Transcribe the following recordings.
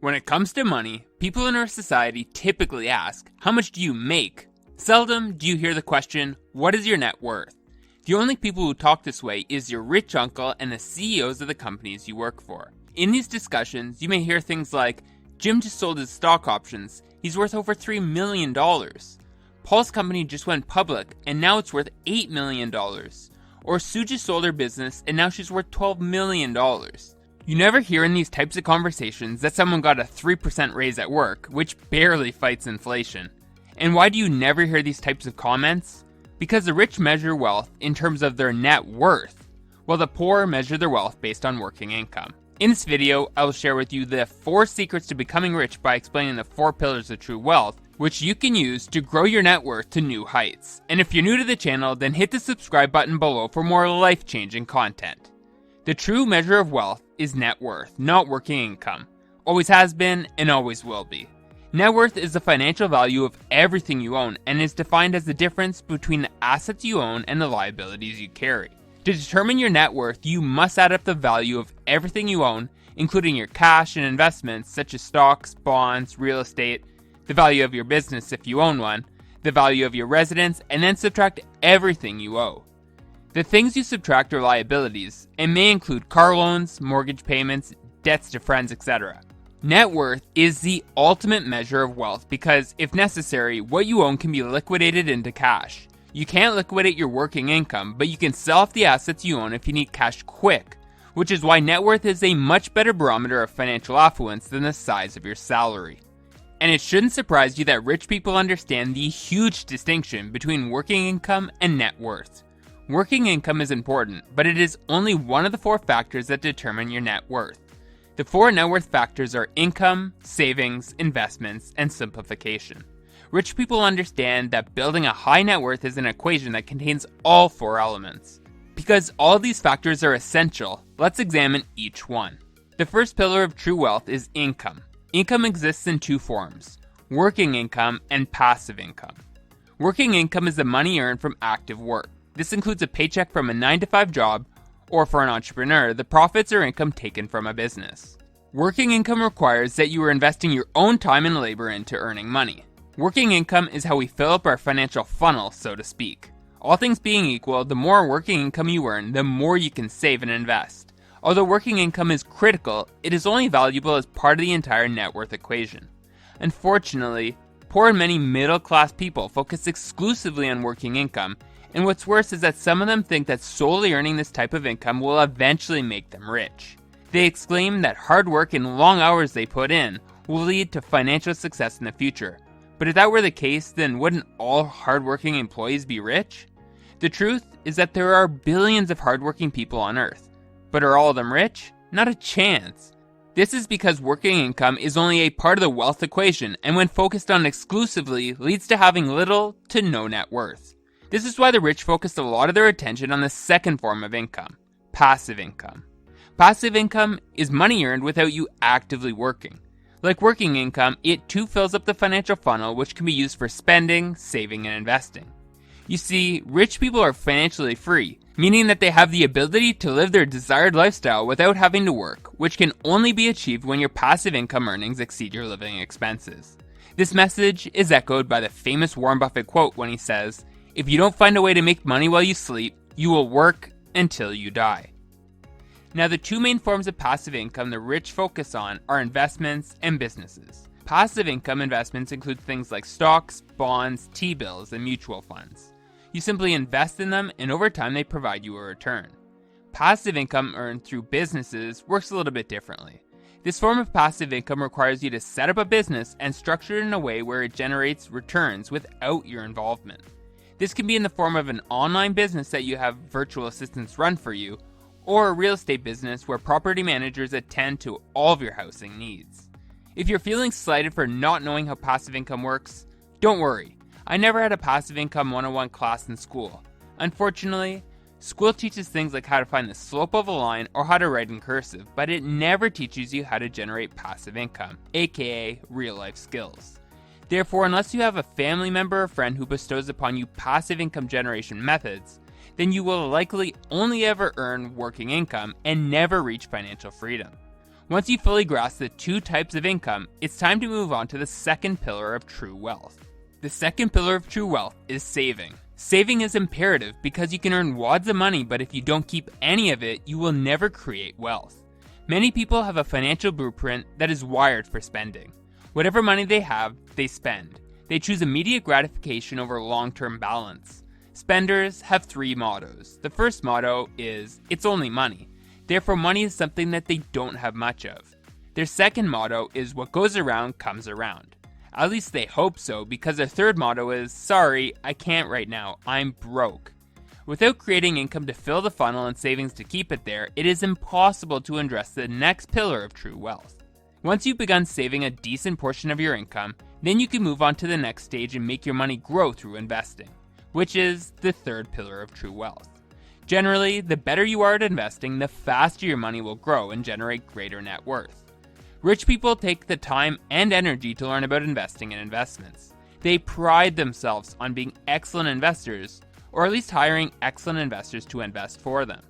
When it comes to money, people in our society typically ask, how much do you make? Seldom do you hear the question, what is your net worth? The only people who talk this way is your rich uncle and the CEOs of the companies you work for. In these discussions, you may hear things like, Jim just sold his stock options, he's worth over $3 million. Paul's company just went public and now it's worth $8 million. Or Sue just sold her business and now she's worth $12 million. You never hear in these types of conversations that someone got a 3% raise at work, which barely fights inflation. And why do you never hear these types of comments? Because the rich measure wealth in terms of their net worth, while the poor measure their wealth based on working income. In this video, I will share with you the 4 secrets to becoming rich by explaining the 4 pillars of true wealth, which you can use to grow your net worth to new heights. And if you're new to the channel, then hit the subscribe button below for more life-changing content. The true measure of wealth is net worth, not working income. Always has been and always will be. Net worth is the financial value of everything you own and is defined as the difference between the assets you own and the liabilities you carry. To determine your net worth, you must add up the value of everything you own, including your cash and investments such as stocks, bonds, real estate, the value of your business if you own one, the value of your residence, and then subtract everything you owe. The things you subtract are liabilities, and may include car loans, mortgage payments, debts to friends, etc. Net worth is the ultimate measure of wealth because, if necessary, what you own can be liquidated into cash. You can't liquidate your working income, but you can sell off the assets you own if you need cash quick, which is why net worth is a much better barometer of financial affluence than the size of your salary. And it shouldn't surprise you that rich people understand the huge distinction between working income and net worth. Working income is important, but it is only one of the 4 factors that determine your net worth. The 4 net worth factors are income, savings, investments, and simplification. Rich people understand that building a high net worth is an equation that contains all 4 elements. Because all these factors are essential, let's examine each one. The first pillar of true wealth is income. Income exists in 2 forms, working income and passive income. Working income is the money earned from active work. This includes a paycheck from a 9-to-5 job, or for an entrepreneur, the profits or income taken from a business. Working income requires that you are investing your own time and labor into earning money. Working income is how we fill up our financial funnel, so to speak. All things being equal, the more working income you earn, the more you can save and invest. Although working income is critical, it is only valuable as part of the entire net worth equation. Unfortunately, poor and many middle-class people focus exclusively on working income, and what's worse is that some of them think that solely earning this type of income will eventually make them rich. They exclaim that hard work and long hours they put in will lead to financial success in the future. But if that were the case, then wouldn't all hardworking employees be rich? The truth is that there are billions of hardworking people on Earth. But are all of them rich? Not a chance. This is because working income is only a part of the wealth equation, and when focused on exclusively, leads to having little to no net worth. This is why the rich focus a lot of their attention on the second form of income, passive income. Passive income is money earned without you actively working. Like working income, it too fills up the financial funnel, which can be used for spending, saving, and investing. You see, rich people are financially free, meaning that they have the ability to live their desired lifestyle without having to work, which can only be achieved when your passive income earnings exceed your living expenses. This message is echoed by the famous Warren Buffett quote when he says, "If you don't find a way to make money while you sleep, you will work until you die." Now, the 2 main forms of passive income the rich focus on are investments and businesses. Passive income investments include things like stocks, bonds, T-bills, and mutual funds. You simply invest in them, and over time they provide you a return. Passive income earned through businesses works a little bit differently. This form of passive income requires you to set up a business and structure it in a way where it generates returns without your involvement. This can be in the form of an online business that you have virtual assistants run for you, or a real estate business where property managers attend to all of your housing needs. If you're feeling slighted for not knowing how passive income works, don't worry. I never had a passive income 101 class in school. Unfortunately, school teaches things like how to find the slope of a line or how to write in cursive, but it never teaches you how to generate passive income, aka real life skills. Therefore, unless you have a family member or friend who bestows upon you passive income generation methods, then you will likely only ever earn working income and never reach financial freedom. Once you fully grasp the two types of income, it's time to move on to the second pillar of true wealth. The second pillar of true wealth is saving. Saving is imperative because you can earn wads of money, but if you don't keep any of it, you will never create wealth. Many people have a financial blueprint that is wired for spending. Whatever money they have, they spend. They choose immediate gratification over long-term balance. Spenders have three mottos. The first motto is, it's only money. Therefore, money is something that they don't have much of. Their second motto is, what goes around comes around. At least they hope so, because their third motto is, sorry, I can't right now, I'm broke. Without creating income to fill the funnel and savings to keep it there, it is impossible to address the next pillar of true wealth. Once you've begun saving a decent portion of your income, then you can move on to the next stage and make your money grow through investing, which is the third pillar of true wealth. Generally, the better you are at investing, the faster your money will grow and generate greater net worth. Rich people take the time and energy to learn about investing and investments. They pride themselves on being excellent investors, or at least hiring excellent investors to invest for them.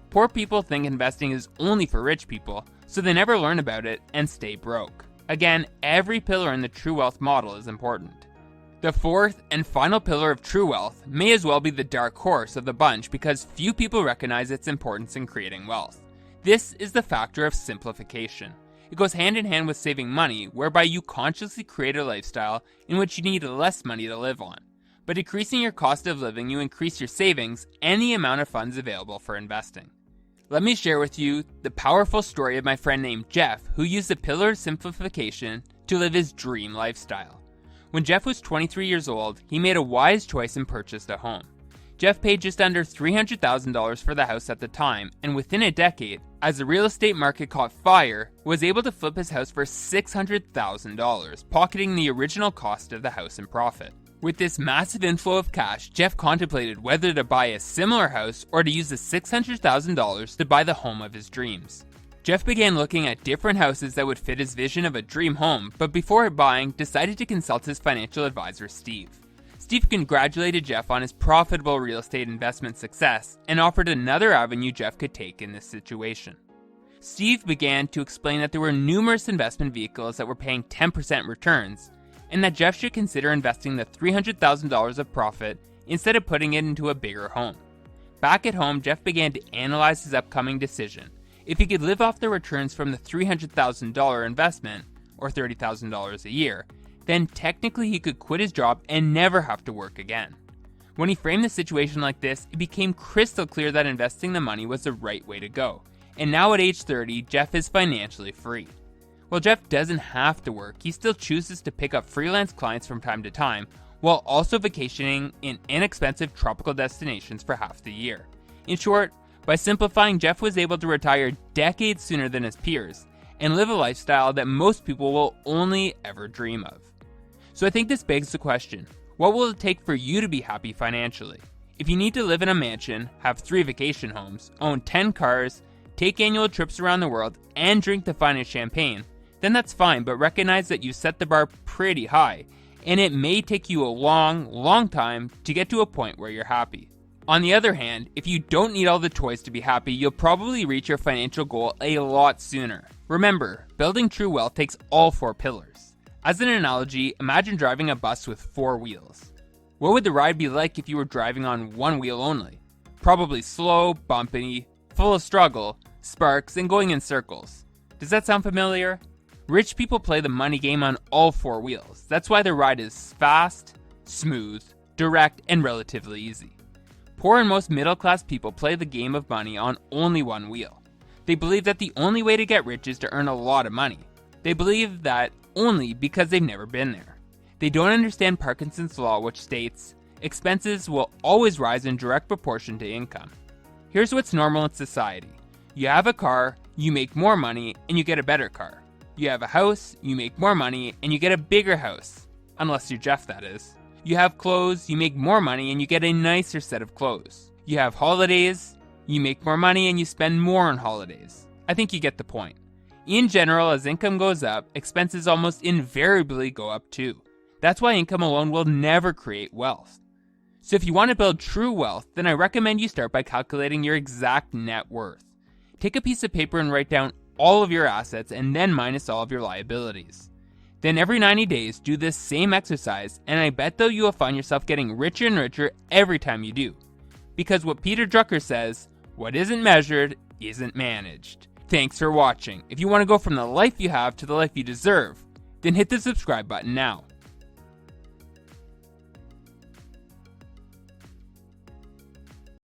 Poor people think investing is only for rich people, so they never learn about it and stay broke. Again, every pillar in the true wealth model is important. The fourth and final pillar of true wealth may as well be the dark horse of the bunch because few people recognize its importance in creating wealth. This is the factor of simplification. It goes hand in hand with saving money, whereby you consciously create a lifestyle in which you need less money to live on. By decreasing your cost of living, you increase your savings and the amount of funds available for investing. Let me share with you the powerful story of my friend named Jeff, who used the pillar of simplification to live his dream lifestyle. When Jeff was 23 years old, he made a wise choice and purchased a home. Jeff paid just under $300,000 for the house at the time, and within a decade, as the real estate market caught fire, was able to flip his house for $600,000, pocketing the original cost of the house in profit. With this massive inflow of cash, Jeff contemplated whether to buy a similar house or to use the $600,000 to buy the home of his dreams. Jeff began looking at different houses that would fit his vision of a dream home, but before buying, decided to consult his financial advisor, Steve. Steve congratulated Jeff on his profitable real estate investment success and offered another avenue Jeff could take in this situation. Steve began to explain that there were numerous investment vehicles that were paying 10% returns, and that Jeff should consider investing the $300,000 of profit instead of putting it into a bigger home. Back at home, Jeff began to analyze his upcoming decision. If he could live off the returns from the $300,000 investment, or $30,000 a year, then technically he could quit his job and never have to work again. When he framed the situation like this, it became crystal clear that investing the money was the right way to go. And now at age 30, Jeff is financially free. While Jeff doesn't have to work, he still chooses to pick up freelance clients from time to time, while also vacationing in inexpensive tropical destinations for half the year. In short, by simplifying, Jeff was able to retire decades sooner than his peers, and live a lifestyle that most people will only ever dream of. So I think this begs the question, what will it take for you to be happy financially? If you need to live in a mansion, have 3 vacation homes, own 10 cars, take annual trips around the world, and drink the finest champagne, then that's fine, but recognize that you set the bar pretty high, and it may take you a long time to get to a point where you're happy. On the other hand, if you don't need all the toys to be happy, you'll probably reach your financial goal a lot sooner. Remember, building true wealth takes all 4 pillars. As an analogy, imagine driving a bus with 4 wheels. What would the ride be like if you were driving on 1 wheel only? Probably slow, bumpy, full of struggle, sparks, and going in circles. Does that sound familiar? Rich people play the money game on all 4 wheels. That's why their ride is fast, smooth, direct, and relatively easy. Poor and most middle-class people play the game of money on only 1 wheel. They believe that the only way to get rich is to earn a lot of money. They believe that only because they've never been there. They don't understand Parkinson's law, which states, expenses will always rise in direct proportion to income. Here's what's normal in society. You have a car, you make more money, and you get a better car. You have a house, you make more money, and you get a bigger house. Unless you're Jeff, that is. You have clothes, you make more money, and you get a nicer set of clothes. You have holidays, you make more money, and you spend more on holidays. I think you get the point. In general, as income goes up, expenses almost invariably go up too. That's why income alone will never create wealth. So if you want to build true wealth, then I recommend you start by calculating your exact net worth. Take a piece of paper and write down all of your assets and then minus all of your liabilities. Then every 90 days, do this same exercise, and I bet though you will find yourself getting richer and richer every time you do. Because what Peter Drucker says, what isn't measured isn't managed. Thanks for watching. If you want to go from the life you have to the life you deserve, then hit the subscribe button now.